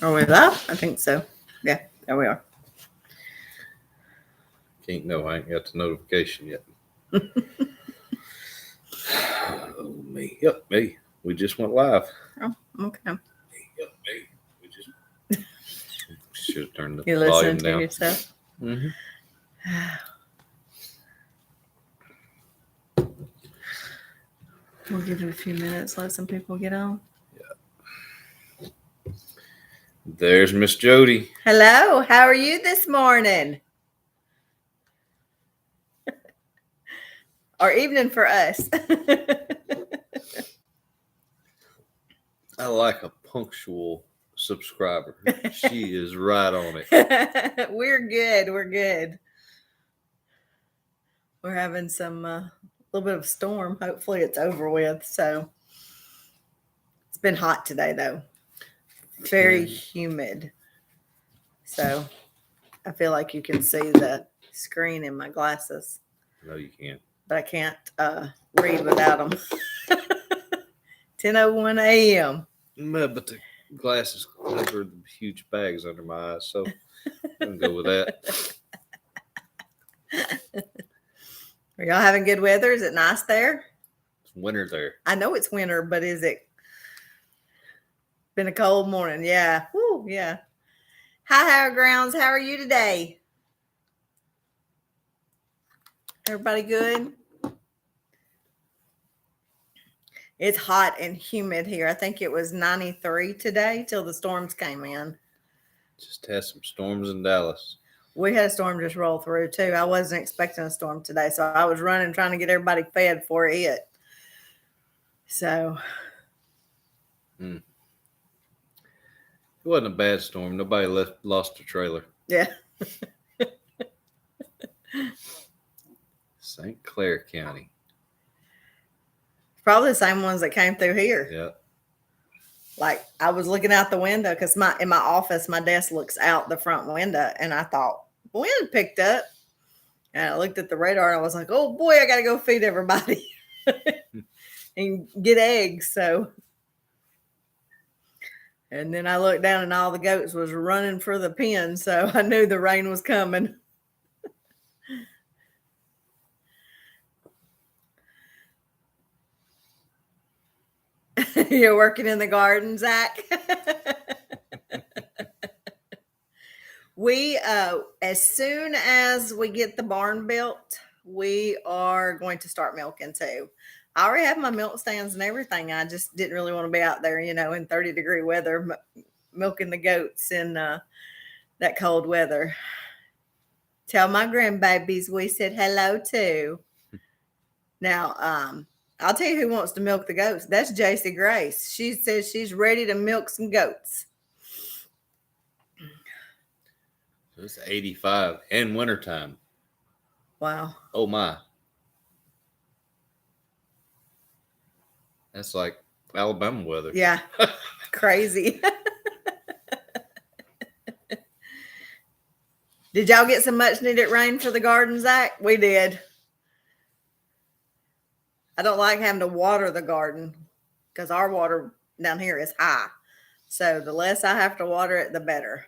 Are we live? I think so. Yeah, there we are. Can't know. I ain't got the notification yet. Oh, me. Yep, me. We just went live. Oh, okay. Yep, me. We just should have turned the You volume listening to down. yourself? Mm-hmm. We'll give it a few minutes, let some people get on. There's Miss Jody. Hello, how are you this morning? Or evening for us. I like a punctual subscriber. She is right on it. We're good. We're good. We're having some little bit of storm. Hopefully it's over with. So it's been hot today though. Very humid. So I feel like you can see the screen in my glasses. No, you can't. But I can't read without them. 10:01 a.m. No, but the glasses cover the huge bags under my eyes, so I can go with that. Are y'all having good weather? Is it nice there? It's winter there. I know it's winter, but is it been a cold morning? Yeah. Woo, yeah. Hi, Howard Grounds. How are you today? Everybody good? It's hot and humid here. I think it was 93 today till the storms came in. Just had some storms in Dallas. We had a storm just roll through too. I wasn't expecting a storm today, so I was running trying to get everybody fed for it. So it wasn't a bad storm. Nobody lost their trailer. Yeah. St. Clair County. Probably the same ones that came through here. Yeah. Like I was looking out the window because in my office, my desk looks out the front window, and I thought wind picked up. And I looked at the radar and I was like, oh boy, I gotta go feed everybody and get eggs. So and then I looked down and all the goats was running for the pen, so I knew the rain was coming. You're working in the garden, Zach? We, as soon as we get the barn built, we are going to start milking too. I already have my milk stands and everything. I just didn't really want to be out there, in 30-degree weather, milking the goats in that cold weather. Tell my grandbabies we said hello too. Now, I'll tell you who wants to milk the goats. That's JC Grace. She says she's ready to milk some goats. It's 85 and wintertime. Wow. Oh my. That's like Alabama weather. Yeah. Crazy. Did y'all get some much needed rain for the garden, Zach? We did. I don't like having to water the garden because our water down here is high. So the less I have to water it, the better.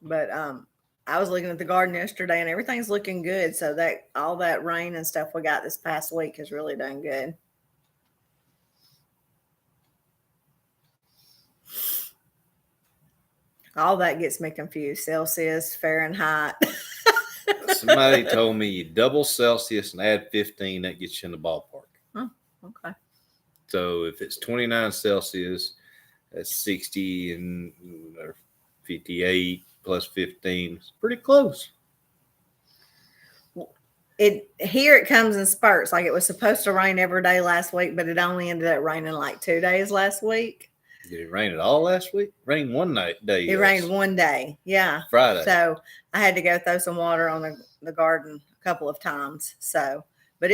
But I was looking at the garden yesterday and everything's looking good. So that all that rain and stuff we got this past week is really done good. All that gets me confused. Celsius, Fahrenheit. Somebody told me you double Celsius and add 15, that gets you in the ballpark. Oh, okay. So if it's 29 Celsius, that's 60 and or 58 plus 15. It's pretty close. Here it comes in spurts. Like it was supposed to rain every day last week, but it only ended up raining like 2 days last week. Did it rain at all last week? Rained one day. It rained one day. Yeah. Friday. So I had to go throw some water on the garden a couple of times. So, but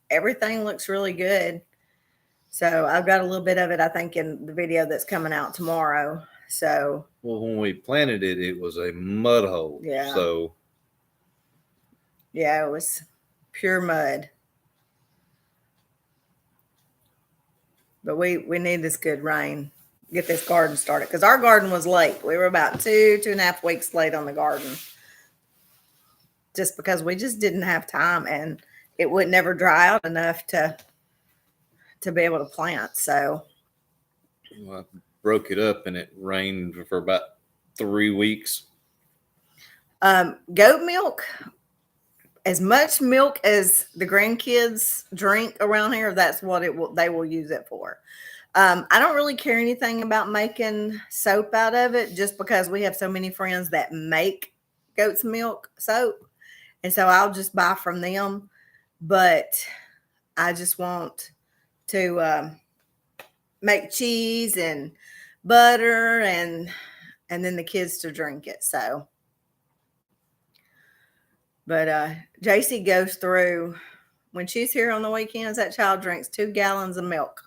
everything looks really good. So I've got a little bit of it, I think, in the video that's coming out tomorrow. So. Well, when we planted it, it was a mud hole. Yeah. So. Yeah, it was pure mud. But we need this good rain. Get this garden started because our garden was late. We were about 2.5 weeks late on the garden. Just because we just didn't have time and it would never dry out enough to be able to plant. So Well, I broke it up and it rained for about 3 weeks. goat milk, as much milk as the grandkids drink around here, that's what they will use it for. I don't really care anything about making soap out of it just because we have so many friends that make goat's milk soap. And so I'll just buy from them. But I just want to make cheese and butter and then the kids to drink it. So, but JC goes through, when she's here on the weekends, that child drinks 2 gallons of milk.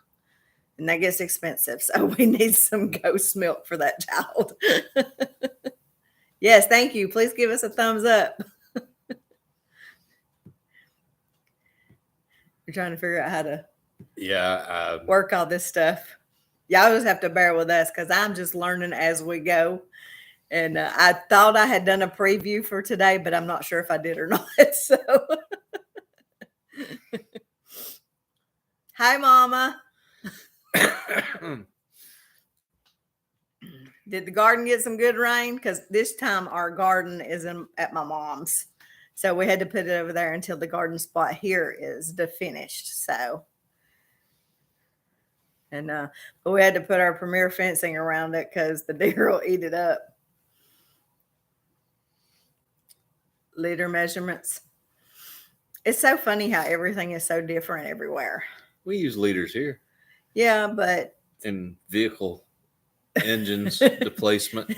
And that gets expensive. So we need some ghost milk for that child. Yes, thank you. Please give us a thumbs up. You're trying to figure out how to work all this stuff. Y'all just have to bear with us because I'm just learning as we go. And I thought I had done a preview for today, but I'm not sure if I did or not. So, hi, Mama. Did the garden get some good rain? Because this time our garden is at my mom's. So we had to put it over there until the garden spot here is finished. So, and but we had to put our premier fencing around it because the deer will eat it up. Liter measurements. It's so funny how everything is so different everywhere. We use liters here. Yeah, but in vehicle engines, displacement.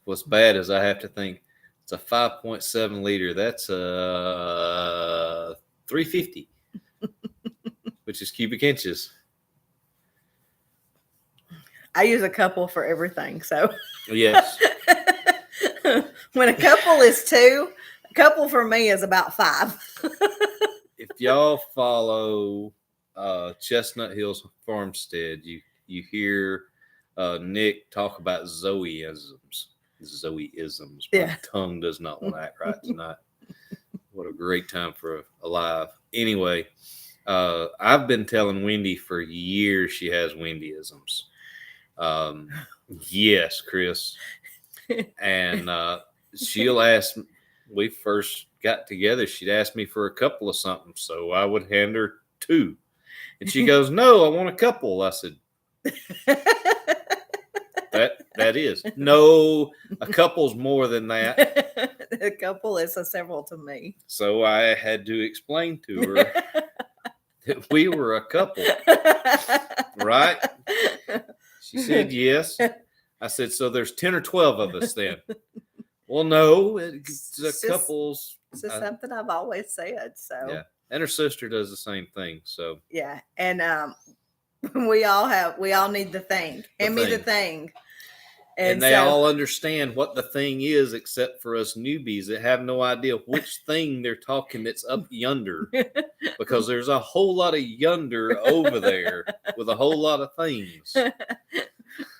What's bad is I have to think it's a 5.7 liter. That's a 350, which is cubic inches. I use a couple for everything. So yes, when a couple is 2, a couple for me is about 5. If y'all follow Chestnut Hills Farmstead, you hear Nick talk about Zoeisms. Yeah. My tongue does not want to act right tonight. What a great time for a live. Anyway, I've been telling Wendy for years she has Wendyisms. Yes, Chris. And she'll ask, we first got together, she'd ask me for a couple of something, so I would hand her 2. And she goes, no, I want a couple. I said, that is. No, a couple's more than that. A couple is a several to me. So I had to explain to her that we were a couple. Right? She said yes. I said, so there's 10 or 12 of us then. Well, no, it's a couple's. It's just something I've always said. So yeah, and her sister does the same thing. So yeah, and we all need the thing. Hand me the thing. And they all understand what the thing is, except for us newbies that have no idea which thing they're talking that's up yonder, because there's a whole lot of yonder over there with a whole lot of things.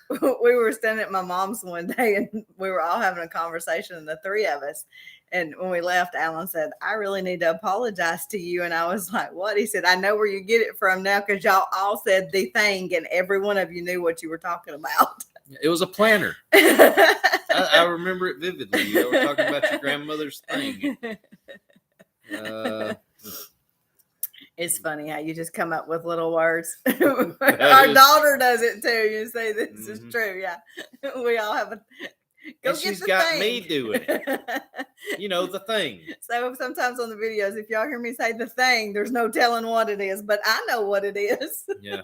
We were standing at my mom's one day and we were all having a conversation, the 3 of us. And when we left, Alan said, I really need to apologize to you. And I was like, what? He said, I know where you get it from now because y'all all said the thing and every one of you knew what you were talking about. It was a planner. I remember it vividly. You were talking about your grandmother's thing. It's funny how you just come up with little words. Our daughter does it too. You say this is true. Yeah. We all have a. And she's got me doing it. You know, the thing. So sometimes on the videos, if y'all hear me say the thing, there's no telling what it is, but I know what it is. Yeah.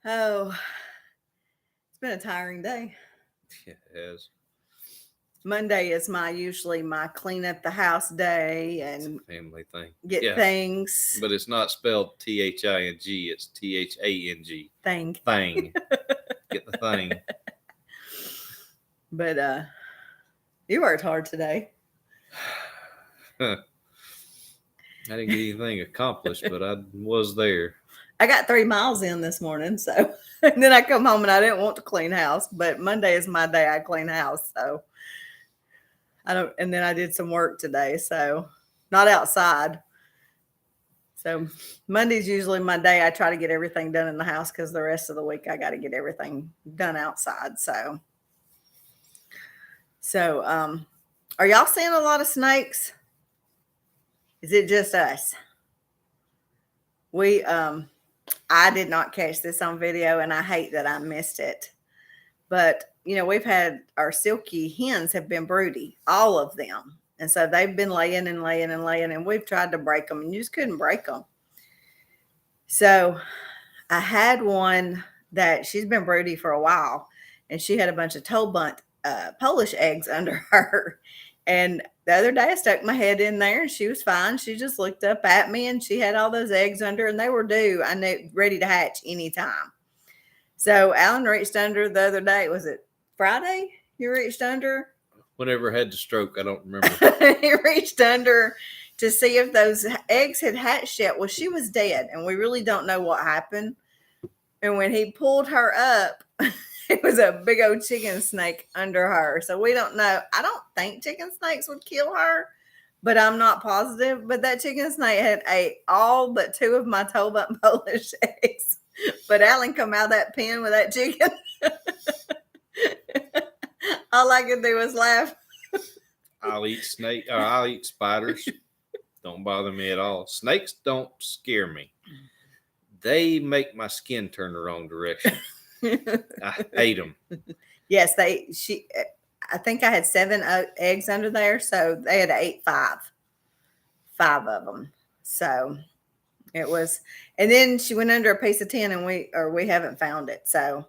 Oh, it's been a tiring day. Yeah, it has. Monday is usually my clean up the house day and family thing. Get things. But it's not spelled THING, it's THANG. Thing. Get the thing. But you worked hard today. I didn't get anything accomplished, but I was there. I got 3 miles in this morning, so and then I come home and I didn't want to clean house, but Monday is my day I clean house, so I don't. And then I did some work today, so not outside. So Monday's usually my day. I try to get everything done in the house because the rest of the week I got to get everything done outside. So are y'all seeing a lot of snakes? Is it just us? I did not catch this on video, and I hate that I missed it. But we've had our silky hens have been broody, all of them. And so they've been laying and laying and laying, and we've tried to break them, and you just couldn't break them. So I had one that she's been broody for a while, and she had a bunch of Polish eggs under her. And the other day I stuck my head in there and she was fine. She just looked up at me and she had all those eggs under, and they were due. I knew ready to hatch anytime. So Alan reached under the other day. Was it Friday? You reached under? Whenever I had the stroke, I don't remember. He reached under to see if those eggs had hatched yet. Well, she was dead, and we really don't know what happened. And when he pulled her up, it was a big old chicken snake under her. So we don't know. I don't think chicken snakes would kill her, but I'm not positive. But that chicken snake had ate all but 2 of my Tolbut Polish eggs. But Alan come out of that pen with that chicken. All I could do was laugh. I'll eat spiders. Don't bother me at all. Snakes don't scare me. They make my skin turn the wrong direction. I hate them. Yes, I think I had 7 eggs under there, so they had ate 5 of them. So it was, and then she went under a piece of tin, and we haven't found it. So,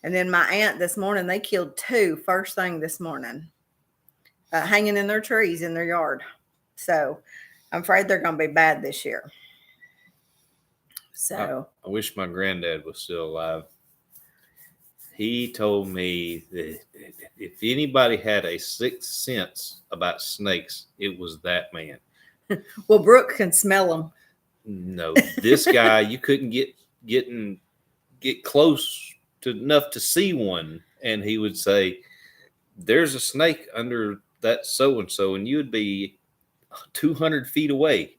and then my aunt this morning, they killed 2 first thing this morning, hanging in their trees in their yard. So I'm afraid they're going to be bad this year. So I wish my granddad was still alive. He told me that if anybody had a 6th sense about snakes, it was that man. Well, Brooke can smell them. No, this guy, you couldn't get close to enough to see one, and he would say, "There's a snake under that so and so," and you would be 200 feet away.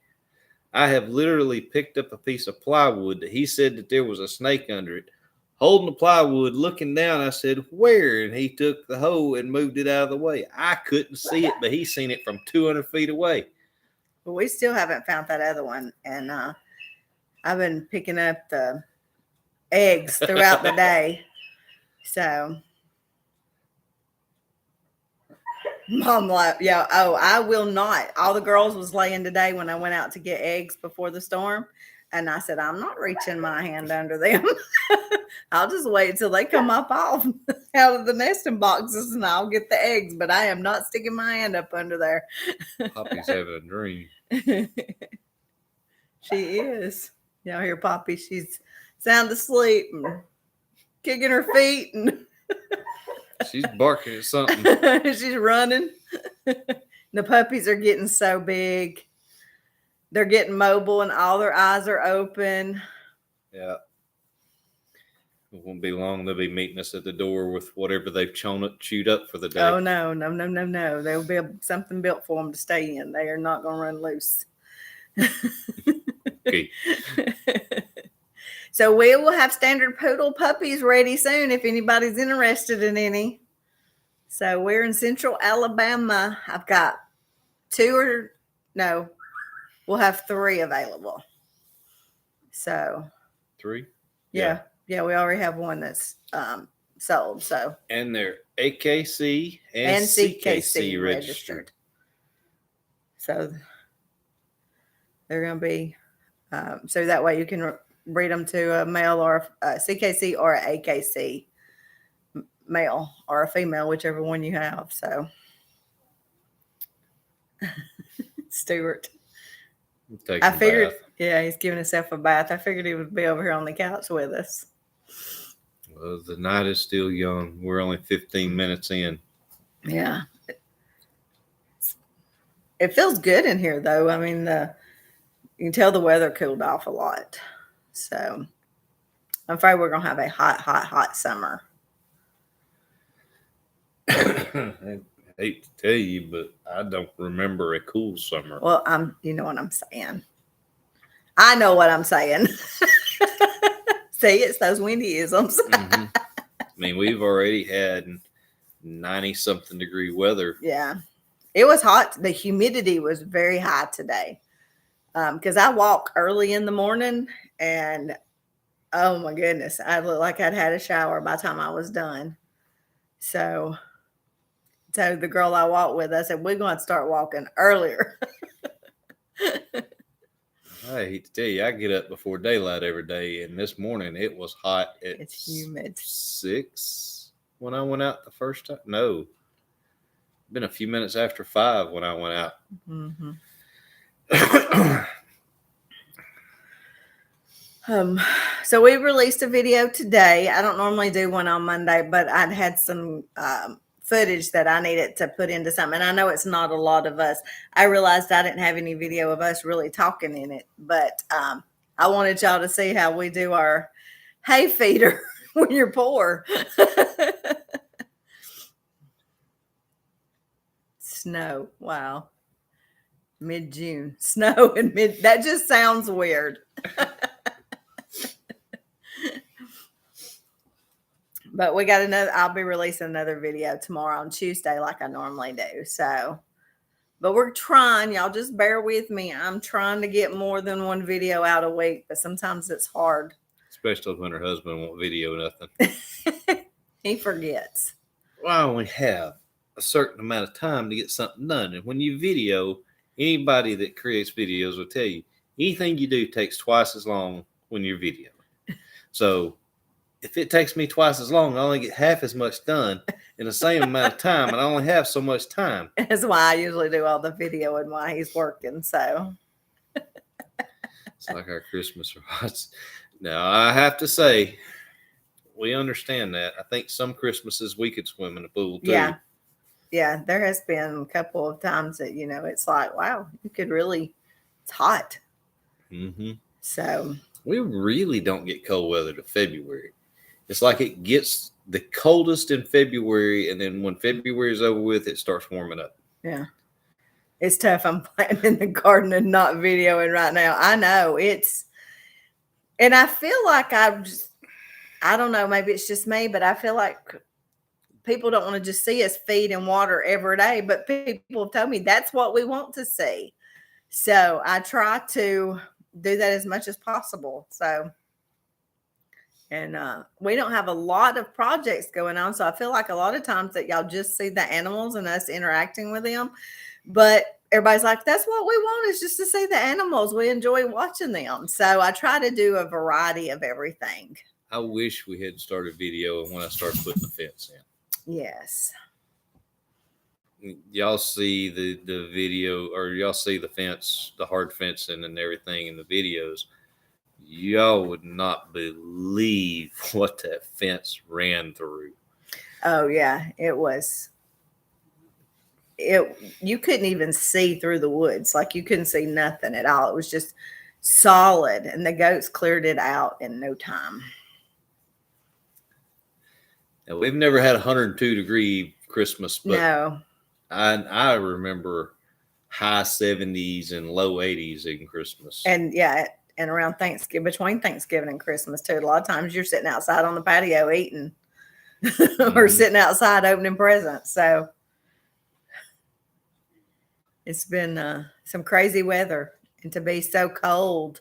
I have literally picked up a piece of plywood that he said that there was a snake under it. Holding the plywood, looking down, I said, "Where?" And he took the hoe and moved it out of the way. I couldn't see it, but he seen it from 200 feet away. But we still haven't found that other one. And I've been picking up the eggs throughout the day. So Mom like, yeah, I will not. All the girls was laying today when I went out to get eggs before the storm. And I said, I'm not reaching my hand under them. I'll just wait till they come up off out of the nesting boxes and I'll get the eggs. But I am not sticking my hand up under there. Poppy's having a dream. She is. Y'all hear Poppy? She's sound asleep and kicking her feet. And she's barking at something. She's running. The puppies are getting so big. They're getting mobile and all their eyes are open. Yeah. It won't be long. They'll be meeting us at the door with whatever they've chewed up for the day. Oh, no. There'll be something built for them to stay in. They are not going to run loose. Okay. So we will have standard poodle puppies ready soon if anybody's interested in any. So we're in Central Alabama. I've got we'll have 3 available. So 3? Yeah, we already have one that's sold. So and they're AKC and CKC registered. So they're going to be so that way you can breed them to a male or a CKC or a AKC male or a female, whichever one you have. So Stuart. I figured, he's giving himself a bath. I figured he would be over here on the couch with us. Well, the night is still young. We're only 15 minutes in. Yeah. It feels good in here, though. I mean, you can tell the weather cooled off a lot. So I'm afraid we're going to have a hot summer. I hate to tell you, but I don't remember a cool summer. Well, you know what I'm saying. I know what I'm saying. See, it's those windy isms. I mean, we've already had 90-something degree weather. Yeah. It was hot. The humidity was very high today. Because I walk early in the morning and oh my goodness, I looked like I'd had a shower by the time I was done. So the girl I walked with, I said, we're going to start walking earlier. I hate to tell you, I get up before daylight every day, and this morning it was hot at It's humid. 6 when I went out the first time. No, been a few minutes after 5 when I went out. Mm-hmm. So we released a video today. I don't normally do one on Monday, but I'd had some footage that I needed to put into something. And I know it's not a lot of us. I realized I didn't have any video of us really talking in it, but I wanted y'all to see how we do our hay feeder when you're poor. Snow. Wow. Mid-June. Snow and that just sounds weird. But we got I'll be releasing another video tomorrow on Tuesday like I normally do. So, but we're trying, y'all just bear with me. I'm trying to get more than one video out a week, but sometimes it's hard. Especially when her husband won't video nothing. He forgets. Well, I only have a certain amount of time to get something done. And when you video, anybody that creates videos will tell you, anything you do takes twice as long when you're videoing. So if it takes me twice as long, I only get half as much done in the same amount of time, and I only have so much time. That's why I usually do all the video and while he's working. So it's like our Christmas rides. Now, I have to say, we understand that. I think some Christmases we could swim in the pool too. Yeah. Yeah, there has been a couple of times that, it's like, wow, you could really, it's hot. Mm-hmm. So we really don't get cold weather to February. It's like it gets the coldest in February, and then when February is over with, it starts warming up. Yeah. It's tough. I'm planting in the garden and not videoing right now. I know and I feel like I don't know, maybe it's just me, but I feel like people don't want to just see us feed and water every day, but people have told me that's what we want to see. So I try to do that as much as possible. So, and we don't have a lot of projects going on. So I feel like a lot of times that y'all just see the animals and us interacting with them. But everybody's like, that's what we want, is just to see the animals. We enjoy watching them. So I try to do a variety of everything. I wish we had started video when I started putting the fence in. Yes. Y'all see the video, or y'all see the fence, the hard fencing and everything in the videos. Y'all would not believe what that fence ran through. Oh yeah, it was. You couldn't even see through the woods. Like you couldn't see nothing at all. It was just solid, and the goats cleared it out in no time. Now, we've never had 102 degree Christmas, but no. I remember high 70s and low 80s in Christmas. And yeah, and around Thanksgiving, between Thanksgiving and Christmas too. A lot of times you're sitting outside on the patio eating or sitting outside opening presents. So it's been some crazy weather, and to be so cold,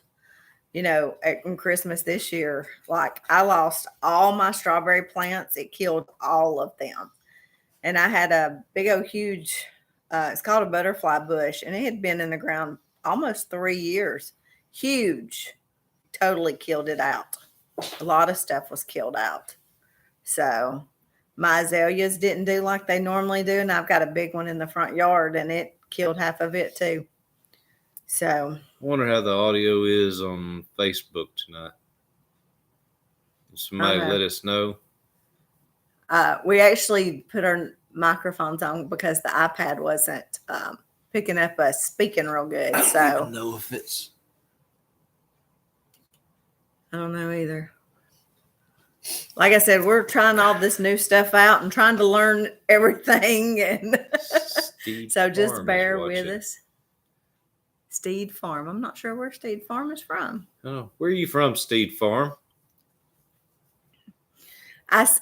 in Christmas this year, like I lost all my strawberry plants. It killed all of them. And I had a big old huge, it's called a butterfly bush, and it had been in the ground almost 3 years. Huge. Totally killed it out. A lot of stuff was killed out. So my azaleas didn't do like they normally do, and I've got a big one in the front yard, and it killed half of it too. So I wonder how the audio is on Facebook tonight. Somebody let us know. We actually put our microphones on because the iPad wasn't picking up us speaking real good. I don't So even know if it's. I don't know either. Like I said, we're trying all this new stuff out and trying to learn everything. And Steed so just Farm is bear with watching. us. Steed Farm. I'm not sure where Steed Farm is from. Oh, where are you from, Steed Farm?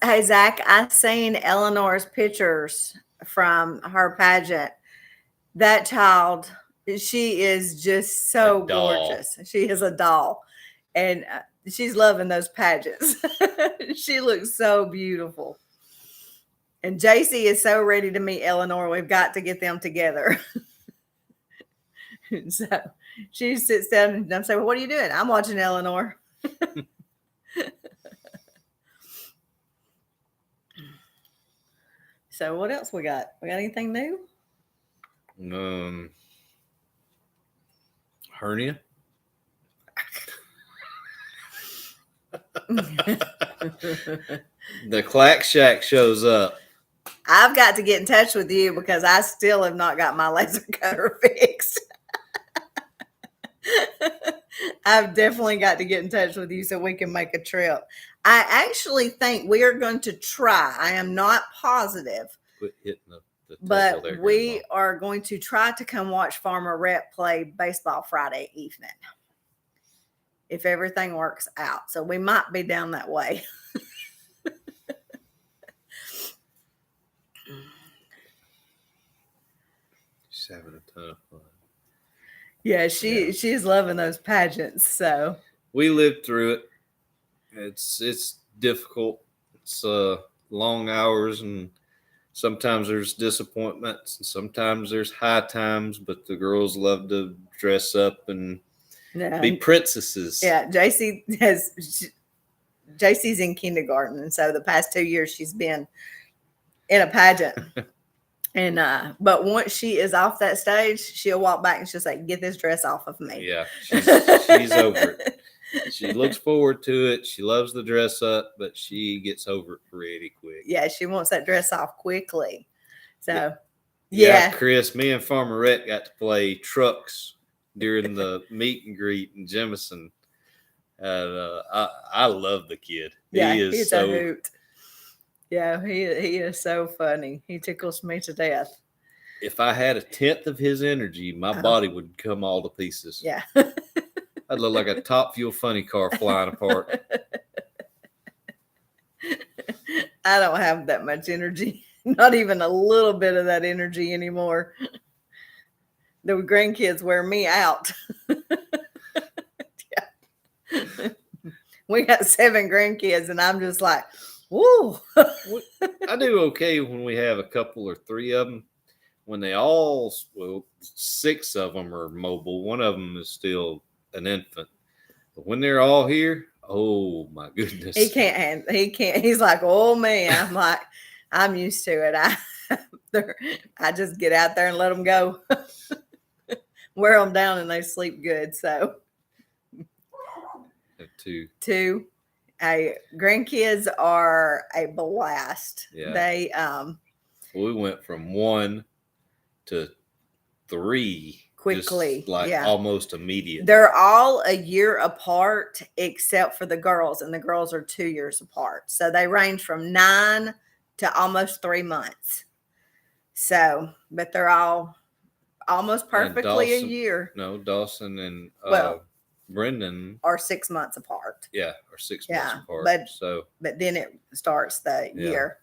Hey, Zach, I seen Eleanor's pictures from her pageant. That child, she is just so A doll. gorgeous. She is a doll. And she's loving those pageants. She looks so beautiful. And JC is so ready to meet Eleanor. We've got to get them together. So she sits down and I'm saying, well, what are you doing? I'm watching Eleanor. So what else we got? We got anything new? Hernia. The Clack Shack shows up. I've got to get in touch with you because I still have not got my laser cutter fixed. I've definitely got to get in touch with you so we can make a trip. I actually think we are going to try. I am not positive, Quit hitting the table but there, we Grandma. are going to try to come watch Farmer Rep play baseball Friday evening. If everything works out. So we might be down that way. She's having a ton of fun. Yeah, she's loving those pageants. So We lived through it. It's difficult. It's long hours, and sometimes there's disappointments, and sometimes there's high times. But the girls love to dress up and yeah, be princesses. yeah. JC's in kindergarten, and so the past 2 years she's been in a pageant. And but once she is off that stage, she'll walk back and she'll say, "Get this dress off of me." Yeah, she's over it. She looks forward to it. She loves the dress up, but she gets over it pretty quick. Yeah, she wants that dress off quickly. So Yeah, Chris, me and Farmer Rhett got to play trucks during the meet and greet in Jemison. And I love the kid. yeah, He is he's so a hoot. Yeah, he is so funny. He tickles me to death. If I had a tenth of his energy, my body would come all to pieces. Yeah. I'd look like a Top Fuel funny car flying apart. I don't have that much energy. Not even a little bit of that energy anymore. The grandkids wear me out. Yeah. We got 7 grandkids, and I'm just like, woo. I do okay when we have a couple or 3 of them. When they all, 6 of them are mobile. One of them is still an infant. But when they're all here, oh my goodness. He can't. He's like, oh man. I'm like, I'm used to it. I just get out there and let them go. Wear them down and they sleep good. So Have 2. 2. Grandkids are a blast. Yeah. They We went from 1 to 3 quickly, just like yeah. almost immediate. They're all a year apart except for the girls, and the girls are 2 years apart. So they range from 9 to almost 3 months. So, but they're all almost perfectly a year. No, Dawson and Brendan are 6 months apart. Yeah, are 6 Yeah, months apart. But then it starts the year.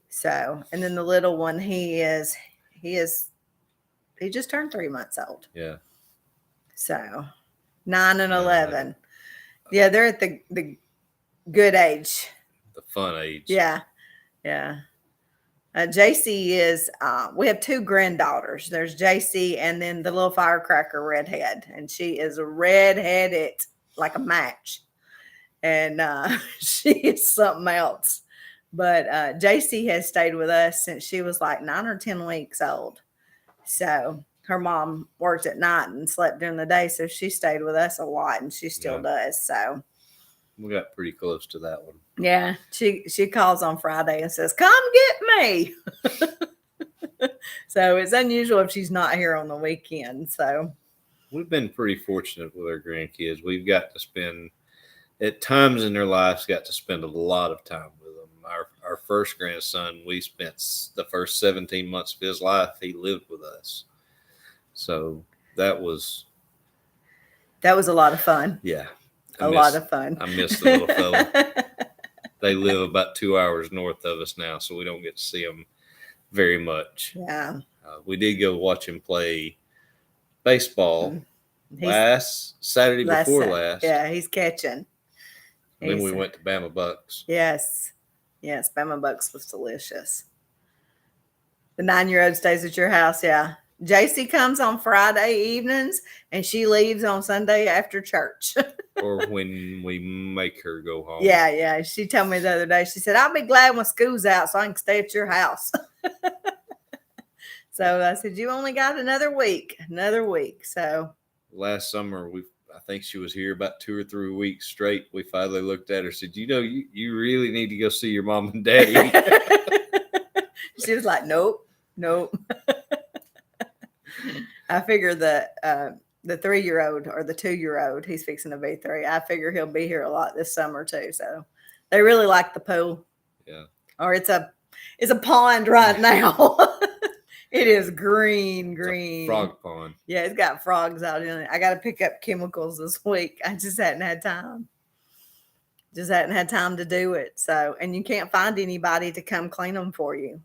So, and then the little one, he just turned 3 months old. Yeah. So 9 and 11. Yeah, they're at the good age. The fun age. Yeah. Yeah. JC is, we have 2 granddaughters. There's JC and then the little firecracker redhead. And she is a redheaded like a match. And she is something else. But JC has stayed with us since she was like 9 or 10 weeks old. So her mom worked at night and slept during the day. So she stayed with us a lot and she still does. So we got pretty close to that one. Yeah. She calls on Friday and says, "Come get me." So it's unusual if she's not here on the weekend. So We've been pretty fortunate with our grandkids. We've got to spend, at times in their lives, got to spend a lot of time with them. Our first grandson, we spent the first 17 months of his life, he lived with us. So that was that was a lot of fun. yeah. A lot of fun. I miss the little fella. They live about 2 hours north of us now, so we don't get to see them very much. Yeah. We did go watch him play baseball He's- last Saturday before Sat- last. Yeah, he's catching. And then we He's- went to Bama Bucks. Yes. Yes, Bama Bucks was delicious. The 9-year-old stays at your house, yeah. JC comes on Friday evenings and she leaves on Sunday after church. Or when we make her go home. Yeah. She told me the other day, she said, I'll be glad when school's out so I can stay at your house. So I said, you only got another week. So Last summer, I think she was here about 2 or 3 weeks straight. We finally looked at her and said, you really need to go see your mom and daddy. she was like, nope. I figure that the 3-year-old or the 2-year-old, he's fixing to be 3. I figure he'll be here a lot this summer too. So they really like the pool. Yeah. Or it's a pond right now. It is green. Frog pond. Yeah, it's got frogs out in it. I got to pick up chemicals this week. I just hadn't had time. To do it. So, and you can't find anybody to come clean them for you.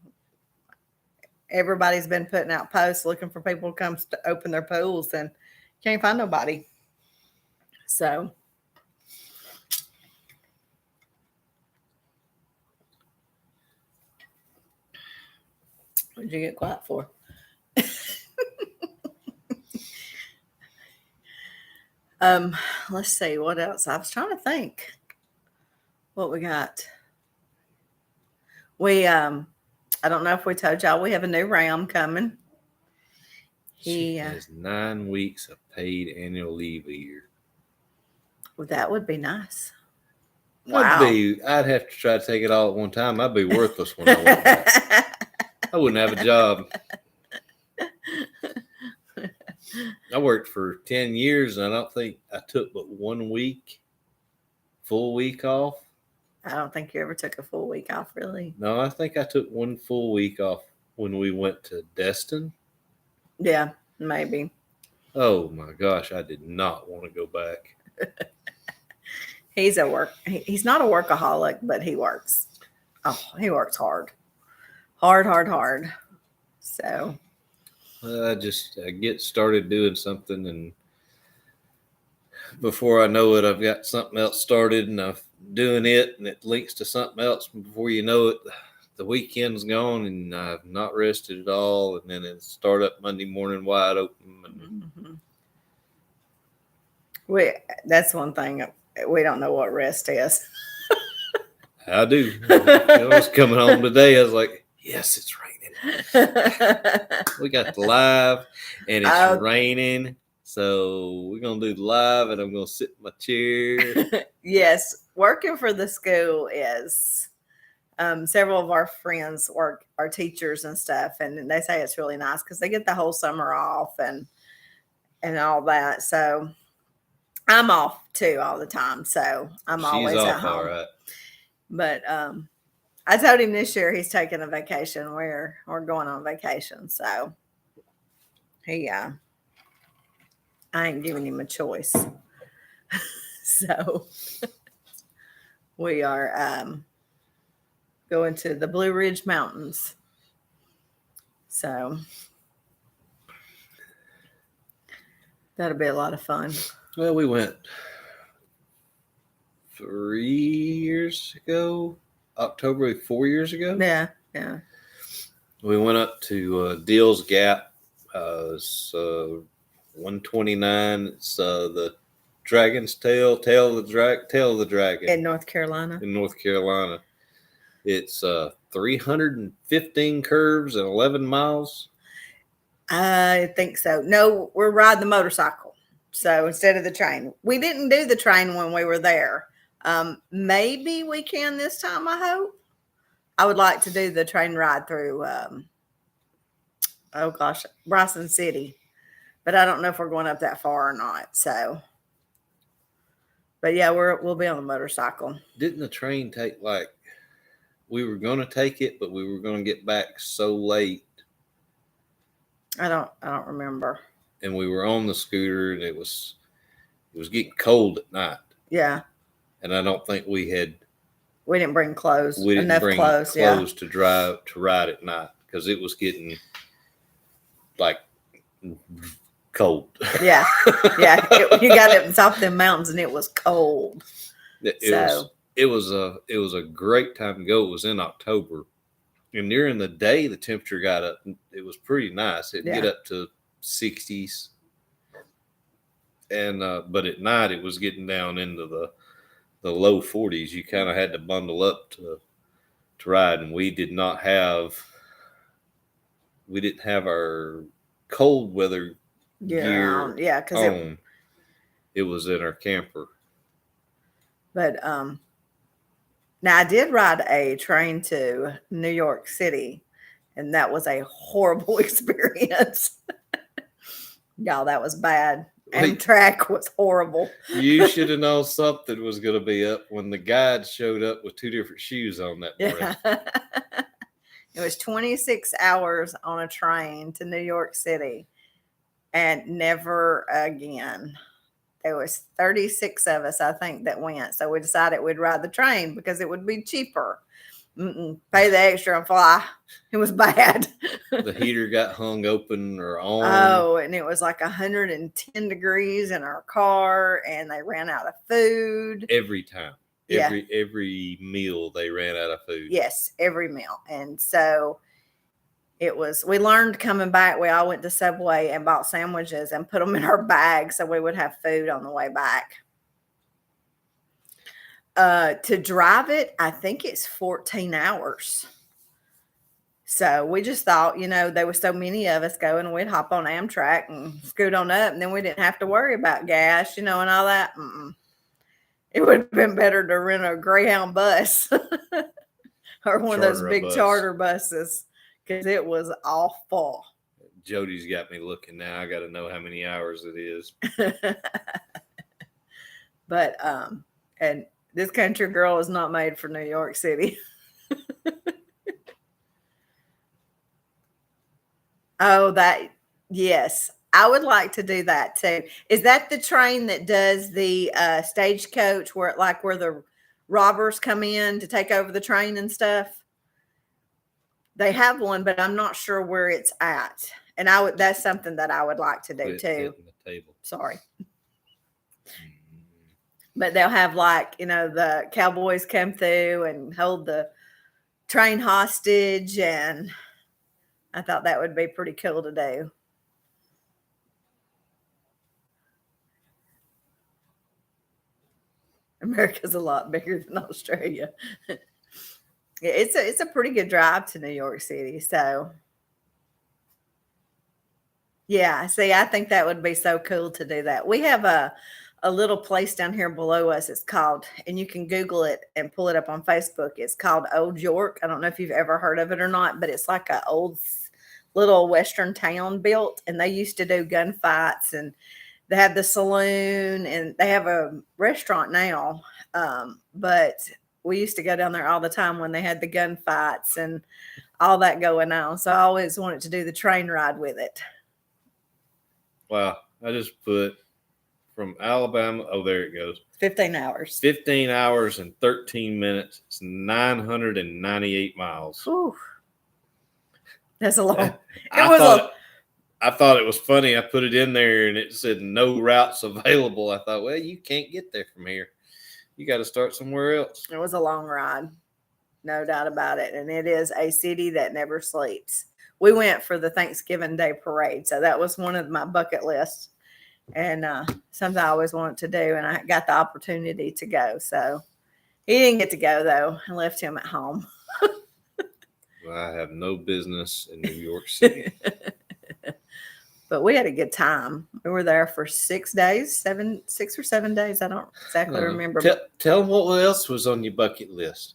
Everybody's been putting out posts looking for people to come open their pools and can't find nobody. So, what did you get quiet for? Let's see what else. I was trying to think what we got. We I don't know if we told y'all we have a new ram coming. She has 9 weeks of paid annual leave a year. Well, that would be nice. I'd have to try to take it all at one time. I'd be worthless when I went back. I wouldn't have a job. I worked for 10 years, and I don't think I took but 1 week, full week off. I don't think you ever took a full week off, really. No, I think I took 1 full week off when we went to Destin. Yeah, maybe. Oh, my gosh, I did not want to go back. He's not a workaholic, but he works. Oh, he works hard. Hard. So I get started doing something, and before I know it, I've got something else started, and I'm doing it, and it links to something else. Before you know it, the weekend's gone, and I've not rested at all. And then it start up Monday morning wide open. And that's one thing we don't know what rest is. I do. I was coming home today. I was like, yes, it's raining. We got the live, and it's raining. So we're going to do the live, and I'm going to sit in my chair. Yes, working for the school is several of our friends are teachers and stuff, and they say it's really nice because they get the whole summer off and all that. So I'm off too all the time, so I'm always at home. All right. But I told him this year he's taking a vacation. We're going on vacation, so I ain't giving him a choice. So we are going to the Blue Ridge Mountains. So that'll be a lot of fun. Well, we went 3 years ago, October, 4 years ago. Yeah. We went up to Deals Gap. It's 129. It's the Dragon's Tail of the Dragon In North Carolina. It's 315 curves and 11 miles. I think so. No, we're riding the motorcycle. So instead of the train, we didn't do the train when we were there. Maybe we can this time, I hope. I would like to do the train ride through oh gosh, Bryson City. But I don't know if we're going up that far or not. So, but yeah, we'll be on the motorcycle. Didn't the train take like we were going to take it, but we were going to get back so late, I don't remember. and we were on the scooter, and it was getting cold at night, Yeah, and I don't think we didn't bring clothes. didn't Enough bring clothes. clothes to ride at night because it was getting like cold. Yeah, yeah. You got up on top of them mountains and it was cold. It was a great time to go. It was in October, and during the day the temperature got up. It was pretty nice. It'd get up to 60s, and but at night it was getting down into the low 40s. You kind of had to bundle up to ride, and we didn't have our cold weather gear yeah, because it was in our camper. But now I did ride a train to New York City, and that was a horrible experience. Y'all, that was bad. Amtrak was horrible. You should have known something was going to be up when the guide showed up with 2 different shoes on that morning. Yeah. It was 26 hours on a train to New York City, and never again. There was 36 of us, I think, that went. So we decided we'd ride the train because it would be cheaper. Pay the extra and fly. It was bad. The heater got hung open or on. Oh, and it was like 110 degrees in our car, and they ran out of food. Every time. Every meal they ran out of food. Yes, every meal. And so we learned coming back, we all went to Subway and bought sandwiches and put them in our bags so we would have food on the way back. To drive it, I think it's 14 hours. So we just thought, there were so many of us going, we'd hop on Amtrak and scoot on up, and then we didn't have to worry about gas, and all that. It would have been better to rent a Greyhound bus or one of those big charter buses, because it was awful. Jody's got me looking now. I got to know how many hours it is. But, and this country girl is not made for New York City. Yes. I would like to do that too. Is that the train that does the stagecoach where the robbers come in to take over the train and stuff? They have one, but I'm not sure where it's at. And that's something that I would like to do too. The table. Sorry. But they'll have the cowboys come through and hold the train hostage, and I thought that would be pretty cool to do. America's a lot bigger than Australia. It's a pretty good drive to New York City. So, yeah, see, I think that would be so cool to do that. We have a little place down here below us. It's called, and you can Google it and pull it up on Facebook. It's called Old York. I don't know if you've ever heard of it or not, but it's like an old little Western town built, and they used to do gunfights, and they have the saloon, and they have a restaurant now. But we used to go down there all the time when they had the gunfights and all that going on. So I always wanted to do the train ride with it. Wow. I just put from Alabama. Oh, there it goes. 15 hours. 15 hours and 13 minutes. It's 998 miles. Whew. That's a long. I thought it was funny. I put it in there and it said no routes available. I thought, well, you can't get there from here. You got to start somewhere else. It was a long ride. No doubt about it. And it is a city that never sleeps. We went for the Thanksgiving Day parade. So that was one of my bucket lists, and something I always wanted to do. And I got the opportunity to go. So he didn't get to go, though. I left him at home. Well, I have no business in New York City. But we had a good time. We were there for 6 days, 6 or 7 days. I don't exactly remember. Tell them what else was on your bucket list.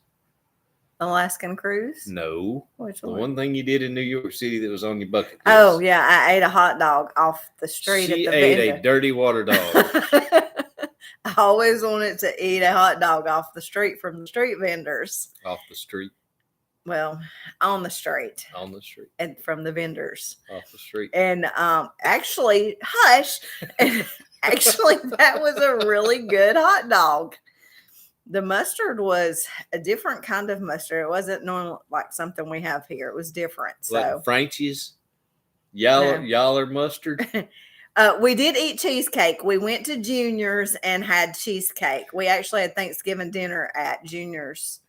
Alaskan cruise? No. Which The one? one thing you did in New York City that was on your bucket list. Oh, yeah. I ate a hot dog off the street She at the ate vendor. a dirty water dog I always wanted to eat a hot dog off the street from the street vendors. off the street, Well, on the street on the street, and from the vendors. off the street. And actually, hush. Actually, that was a really good hot dog. The mustard was a different kind of mustard. It wasn't normal like something we have here. It was different. Like So Frenchie's, No. yaller mustard. we did eat cheesecake. We went to Junior's and had cheesecake. We actually had Thanksgiving dinner at Junior's,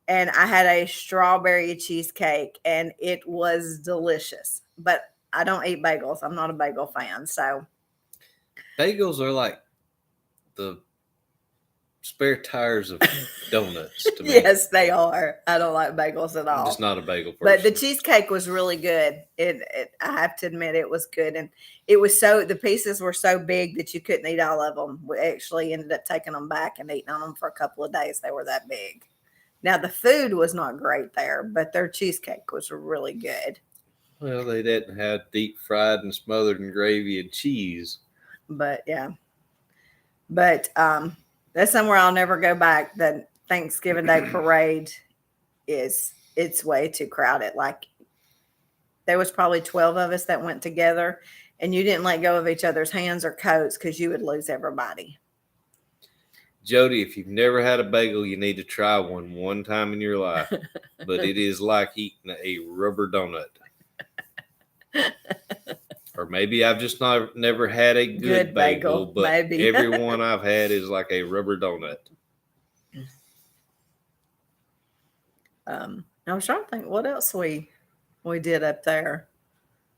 and I had a strawberry cheesecake, and it was delicious. But I don't eat bagels. I'm not a bagel fan. So Bagels are like the spare tires of donuts to me. yes, they are. I don't like bagels at I'm all. just not a bagel person. But the cheesecake was really good. I have to admit, it was good, and it was the pieces were so big that you couldn't eat all of them. We actually ended up taking them back and eating on them for a couple of days. They were that big. Now the food was not great there, but their cheesecake was really good. Well, they didn't have deep fried and smothered in gravy and cheese. But yeah, but that's somewhere I'll never go back. The Thanksgiving Day parade it's way too crowded. Like there was probably 12 of us that went together, and you didn't let go of each other's hands or coats because you would lose everybody. Jody, if you've never had a bagel, you need to try one time in your life. But it is like eating a rubber donut. Or maybe I've just never had a good bagel, but maybe. every one I've had is like a rubber donut. I was trying to think what else we did up there.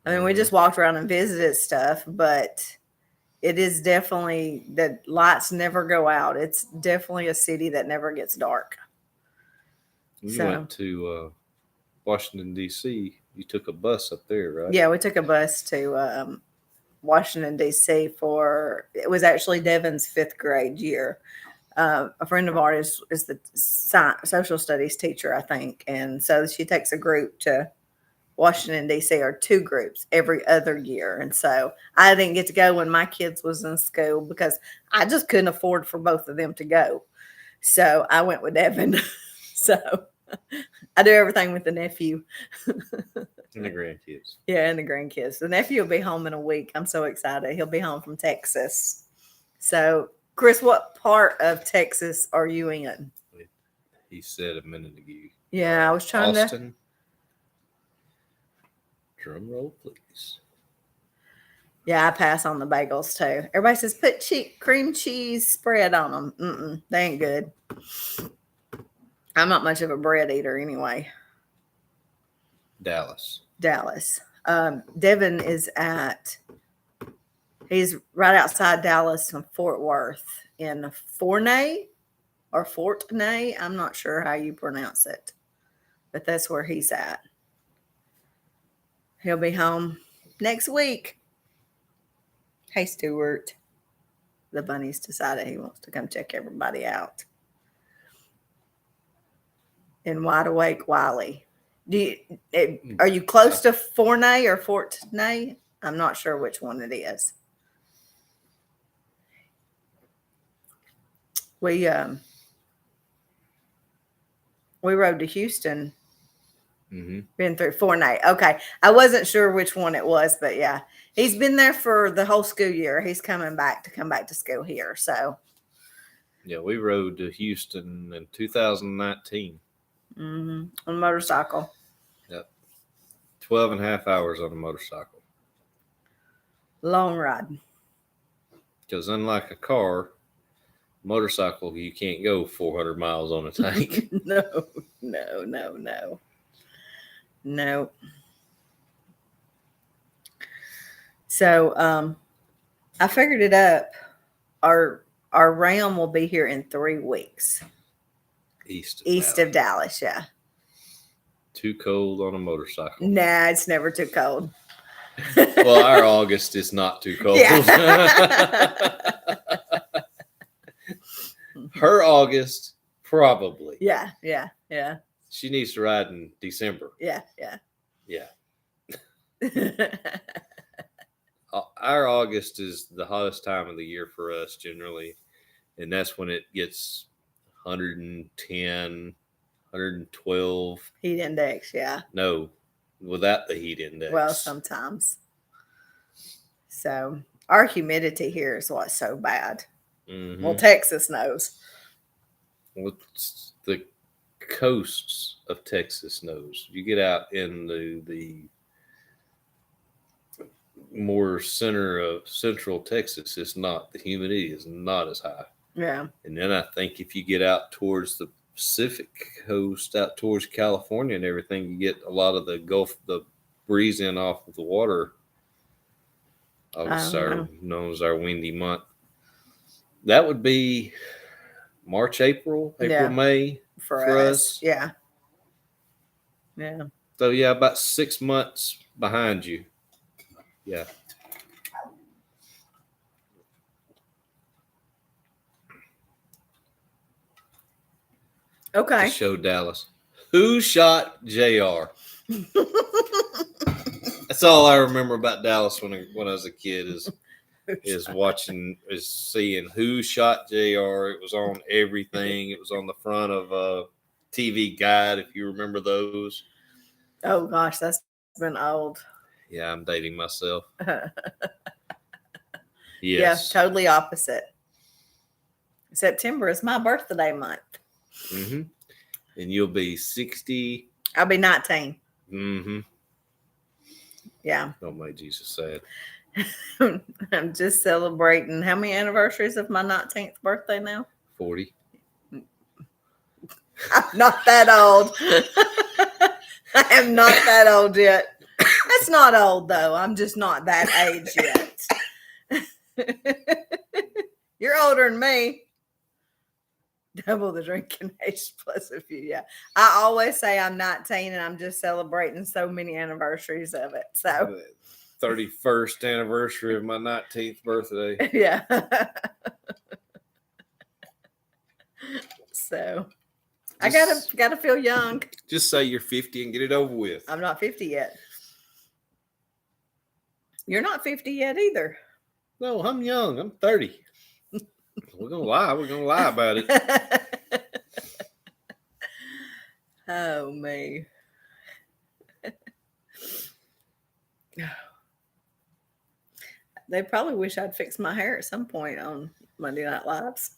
I mean, we just walked around and visited stuff, but it is definitely the lights never go out. It's definitely a city that never gets dark. We So- went to Washington, D.C. You took a bus up there, right? Yeah, we took a bus to Washington, D.C. it was actually Devin's 5th grade year. A friend of ours is the social studies teacher, I think. And so she takes a group to Washington, D.C., or 2 groups every other year. And so I didn't get to go when my kids was in school because I just couldn't afford for both of them to go. So I went with Devin. So I do everything with the nephew. And the grandkids. Yeah, and the grandkids. The nephew will be home in a week. I'm so excited. He'll be home from Texas. So, Chris, what part of Texas are you in? He said a minute ago. Yeah, I was trying to. Austin. Drum roll, please. Yeah, I pass on the bagels too. Everybody says put cream cheese spread on them. They ain't good. I'm not much of a bread eater anyway. Dallas. Devin he's right outside Dallas in Fort Worth in Fortney. I'm not sure how you pronounce it, but that's where he's at. He'll be home next week. Hey, Stuart. The bunny's decided he wants to come check everybody out. And Wide Awake Wiley. Are you close to Fortney or Fortney? I'm not sure which one it is. We rode to Houston. Mm-hmm. Been through Fortney. Okay, I wasn't sure which one it was, but yeah, he's been there for the whole school year. He's come back to school here. So yeah, we rode to Houston in 2019. On a motorcycle. Yep. 12 and a half hours on a motorcycle. Long ride. Because unlike a car, motorcycle, you can't go 400 miles on a tank. No. So I figured it up. Our Ram will be here in 3 weeks. East East of Dallas, yeah. Too cold on a motorcycle. Nah, it's never too cold. Well, our August is not too cold. Yeah. Her August, probably. Yeah. She needs to ride in December. Yeah. Yeah. Our August is the hottest time of the year for us generally. And that's when it gets 110, 112. Heat index, yeah. No, without the heat index. Well, sometimes. So our humidity here is what's so bad. Mhm. Well, Texas knows. Well, the coasts of Texas knows. You get out in the more center of central Texas, it's not. The humidity is not as high. Yeah. And then I think if you get out towards the Pacific coast, out towards California and everything, you get a lot of the Gulf, the breeze in off of the water. Obviously, known as our windy month. That would be March, April, May for us. Yeah. Yeah. So yeah, about 6 months behind you. Yeah. Okay. To show Dallas. Who shot JR? That's all I remember about Dallas when I was a kid is watching, is seeing who shot JR. It was on everything. It was on the front of a TV Guide, if you remember those. Oh gosh, that's been old. Yeah, I'm dating myself. Yes. Yeah, Totally opposite. September is my birthday month. Mm-hmm. And you'll be 60. I'll be 19. Mm-hmm. Yeah. Don't make Jesus sad. I'm just celebrating. How many anniversaries of my 19th birthday now? 40. I'm not that old. I am not that old yet. That's not old, though. I'm just not that age yet. You're older than me. Double the drinking age plus a few. Yeah. I always say I'm 19 and I'm just celebrating so many anniversaries of it. So 31st anniversary of my 19th birthday. yeah. So I gotta feel young. Just say you're 50 and get it over with. I'm not 50 yet. You're not 50 yet either. No, I'm young. I'm 30. We're gonna lie. We're gonna lie about it. Oh me. They probably wish I'd fixed my hair at some point on Monday Night Lives.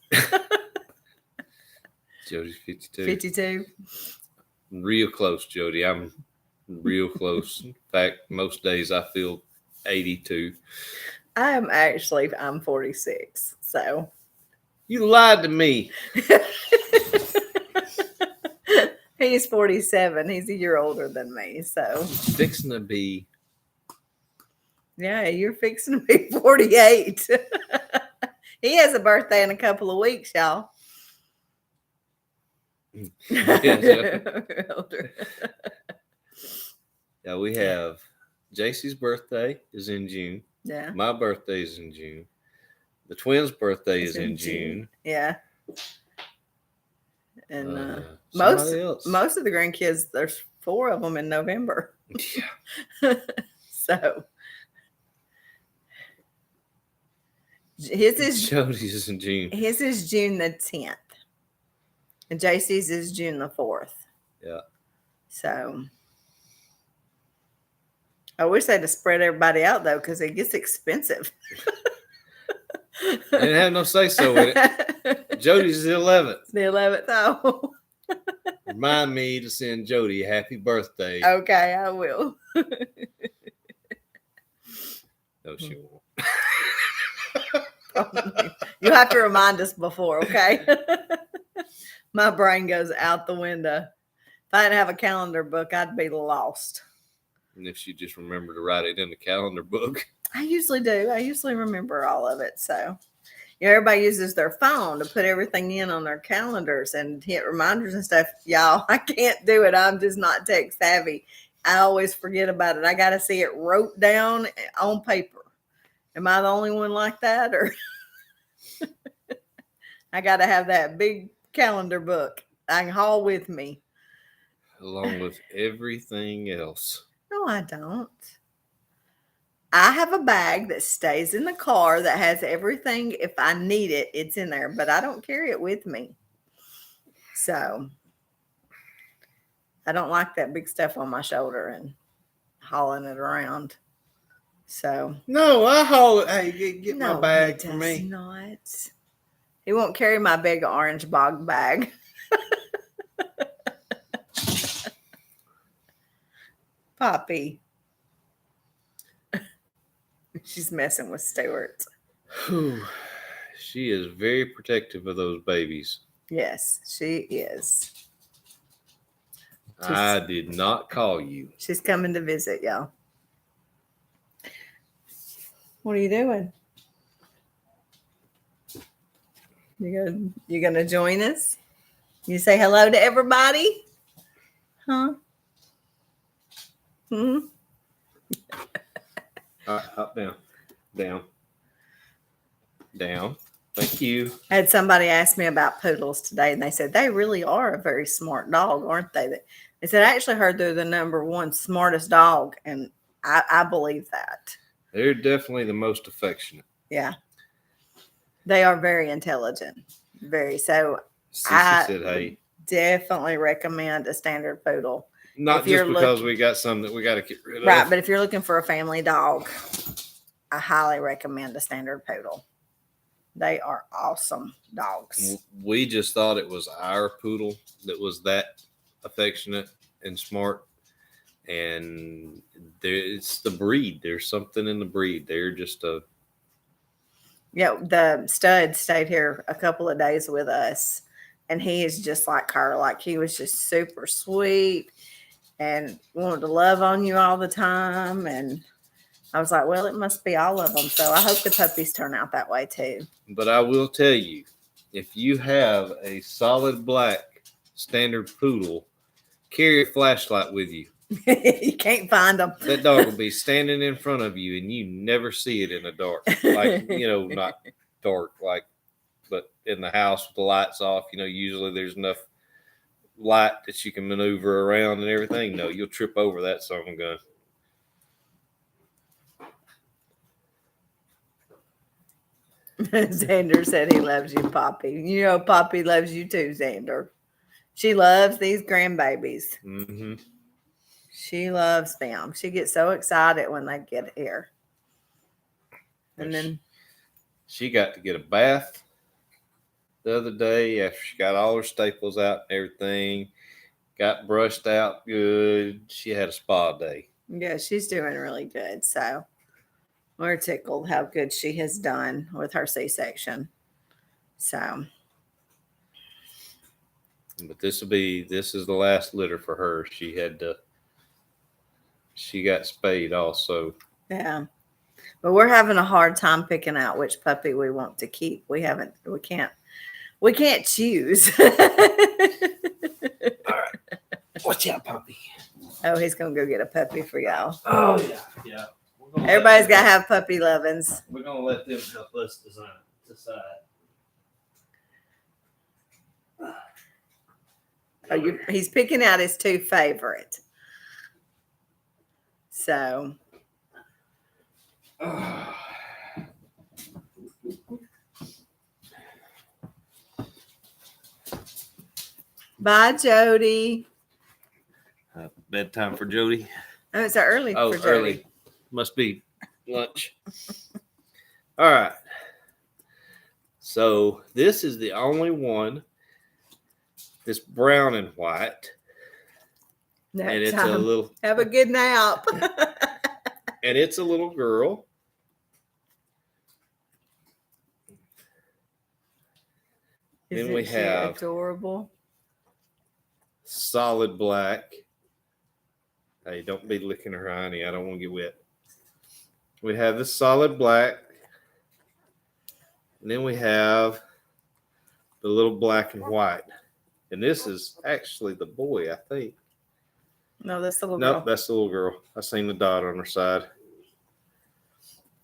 Jody's 52. 52. Real close, Jody. I'm real close. In fact, most days I feel 82. I'm 46. So You lied to me. he's 47. He's a year older than me. So Fixing to be. yeah, you're fixing to be 48. He has a birthday in a couple of weeks, y'all. Yeah, we have JC's birthday is in June. Yeah. My birthday is in June. The twins' birthday is in June. Yeah. And most of the grandkids, there's 4 of them in November. Yeah. So his is Jody's is in June. His is June the 10th. And JC's is June the 4th. Yeah. So I wish they'd have spread everybody out though, because it gets expensive. I didn't have no say so in it. Jody's is the 11th. The 11th. Oh. Remind me to send Jody a happy birthday. Okay, I will. No, she won't. You'll have to remind us before, okay? My brain goes out the window. If I didn't have a calendar book, I'd be lost. And if she just remember to write it in the calendar book. I usually do. I usually remember all of it. So, everybody uses their phone to put everything in on their calendars and hit reminders and stuff. Y'all, I can't do it. I'm just not tech savvy. I always forget about it. I got to see it wrote down on paper. Am I the only one like that? Or I got to have that big calendar book I can haul with me. along with everything else. No, I don't. I have a bag that stays in the car that has everything. If I need it, it's in there, but I don't carry it with me. So I don't like that big stuff on my shoulder and hauling it around. So No, I haul it. Hey, get no, my bag he for does me. not. He won't carry my big orange bog bag. Poppy. She's messing with Stuart. Whew. She is very protective of those babies. Yes, she is. I did not call you. She's coming to visit y'all. What are you doing? You gonna join us? You say hello to everybody? Huh? Hmm? All right, up, down. Thank you. I had somebody ask me about poodles today, and they said they really are a very smart dog, aren't they? They said, I actually heard they're the number one smartest dog, and I believe that. They're definitely the most affectionate. Yeah. They are very intelligent. Very. So She I said, hey, definitely recommend a standard poodle. not if you're just because we got some that we got to get rid of. Right, but if you're looking for a family dog, I highly recommend a standard poodle. They are awesome dogs. We just thought it was our poodle that was that affectionate and smart. And it's the breed. There's something in the breed. They're just a. Yeah, the stud stayed here a couple of days with us, and he is just like her. Like, he was just super sweet and wanted to love on you all the time. And I was like, well, it must be all of them. So I hope the puppies turn out that way too. But I will tell you, if you have a solid black standard poodle, carry a flashlight with you. You can't find them. That dog will be standing in front of you and you never see it in the dark. Like, not dark, but in the house with the lights off, usually there's enough light that you can maneuver around and everything. No, you'll trip over that son of a gun. Xander said he loves you, Poppy. Poppy loves you too, Xander. She loves these grandbabies. Mm-hmm. She loves them. She gets so excited when they get here. And then she got to get a bath the other day after she got all her staples out and everything. Got brushed out good. She had a spa day. Yeah, she's doing really good. So we're tickled how good she has done with her C-section. So. But this is the last litter for her. She got spayed also. Yeah. But we're having a hard time picking out which puppy we want to keep. We can't choose. All right. Watch out, puppy. Oh, he's going to go get a puppy for y'all. Oh, yeah. Everybody's got to have puppy lovins. We're going to let them help us decide. Oh, he's picking out his two favorite. So. Bye, Jody. Bedtime for Jody. Oh, it's early for Jody. Early. Must be lunch. All right. So this is the only one that's brown and white. Nap and it's time. a little. Have a good nap. And it's a little girl. Then we have adorable. Solid black. Hey, don't be licking her honey. I don't want to get wet. We have the solid black. And then we have the little black and white. And this is actually the boy, I think. No, that's the little girl. Nope, that's the little girl. I seen the dot on her side.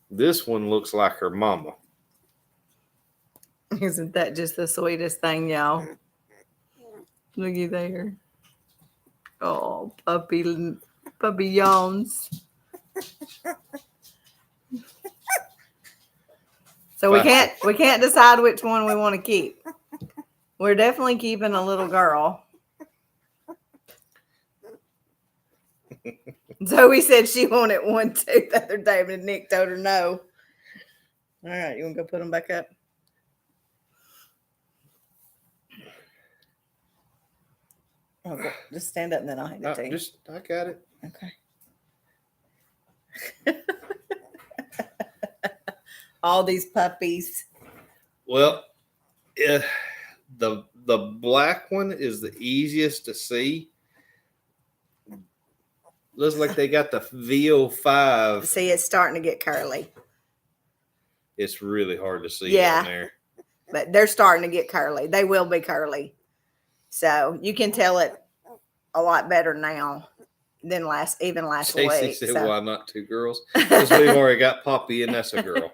This one looks like her mama. Isn't that just the sweetest thing, y'all? Looky there. Oh, puppy yawns. So we can't decide which one we want to keep. We're definitely keeping a little girl. Zoe said she wanted one too the other day, but Nick told her no. All right, you want to go put them back up? Okay, just stand up and then I'll hand it to you. I got it. Okay. All these puppies. Well, the black one is the easiest to see. Looks like they got the VO5. See, it's starting to get curly. It's really hard to see Yeah. on there. But they're starting to get curly. They will be curly. So you can tell it a lot better now than last Stacey week. said, So. why not two girls? Because we've already got Poppy and that's a girl.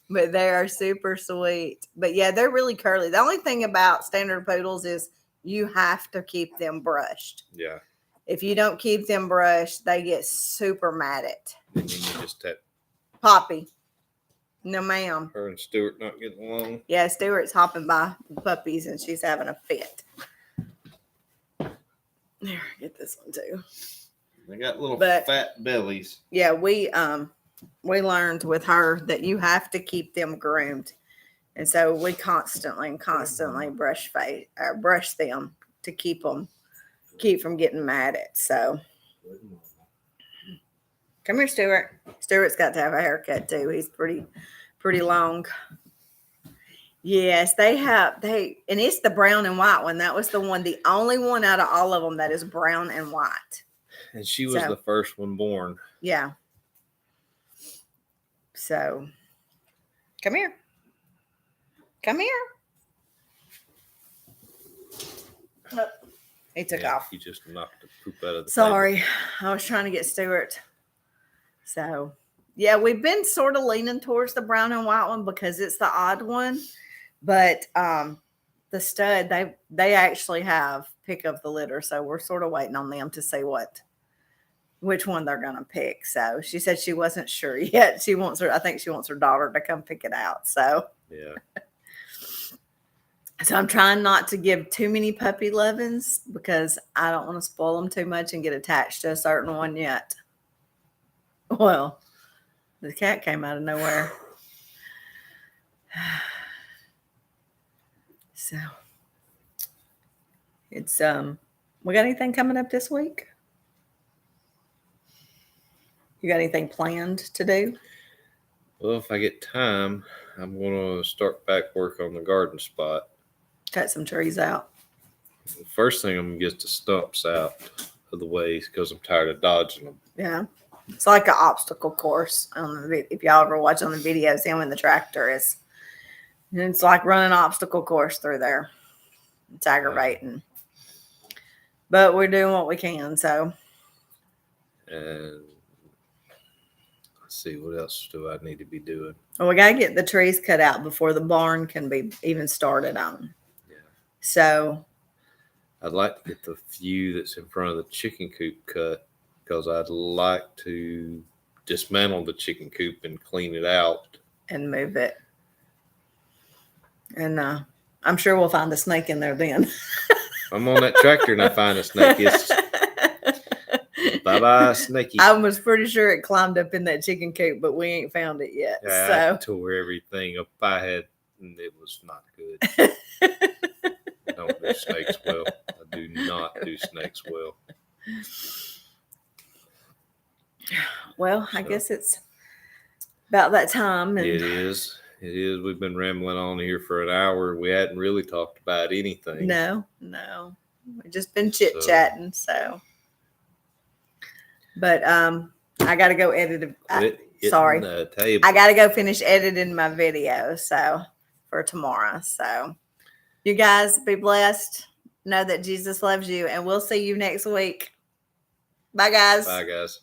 But they are super sweet. But yeah, they're really curly. The only thing about standard poodles is you have to keep them brushed. Yeah. If you don't keep them brushed, they get super mad at Then you just have Poppy. No, ma'am. her and Stuart not getting along. Yeah, Stuart's hopping by puppies and she's having a fit. There, get this one too. They got little But- fat bellies. Yeah, we learned with her that you have to keep them groomed, and so we constantly brush them to keep from getting mad at. So come here, Stuart. Stuart's got to have a haircut too. He's pretty long. Yes, and it's the brown and white one. That was the only one out of all of them that is brown and white. And she was So- the first one born. Yeah. So, come here. Come here. Oh, he took off. He just knocked the poop out of the Sorry. I was trying to get Stuart. So, yeah, we've been sort of leaning towards the brown and white one because it's the odd one. But the stud, they actually have pick of the litter. So we're sort of waiting on them to see which one they're gonna pick. So she said she wasn't sure yet. I think she wants her daughter to come pick it out. So Yeah. I'm trying not to give too many puppy lovins because I don't want to spoil them too much and get attached to a certain one yet. Well, the cat came out of nowhere. So it's we got anything coming up this week? You got anything planned to do? Well, if I get time, I'm going to start back work on the garden spot. Cut some trees out. The first thing I'm going to get the stumps out of the way because I'm tired of dodging them. Yeah. It's like an obstacle course. If y'all ever watch on the videos, him and the tractor is. And it's like running an obstacle course through there. It's aggravating. But we're doing what we can. So, And let's see, what else do I need to be doing? well, we got to get the trees cut out before the barn can be even started on. Yeah. So, I'd like to get the few that's in front of the chicken coop cut because I'd like to dismantle the chicken coop and clean it out. and move it. And I'm sure we'll find a snake in there then. I'm on that tractor and I find a snake. It's bye-bye, snakey. I was pretty sure it climbed up in that chicken coop, but we ain't found it yet. Yeah, I So tore everything up I had, and it was not good. I don't do snakes well. I do not do snakes well. well, I So- guess it's about that time. And It is. It is. We've been rambling on here for an hour. We hadn't really talked about anything. no. We've just been chit-chatting, so. But I got to go edit. Sorry. The table. I got to go finish editing my video for tomorrow. So you guys be blessed. Know that Jesus loves you, and we'll see you next week. Bye, guys. Bye, guys.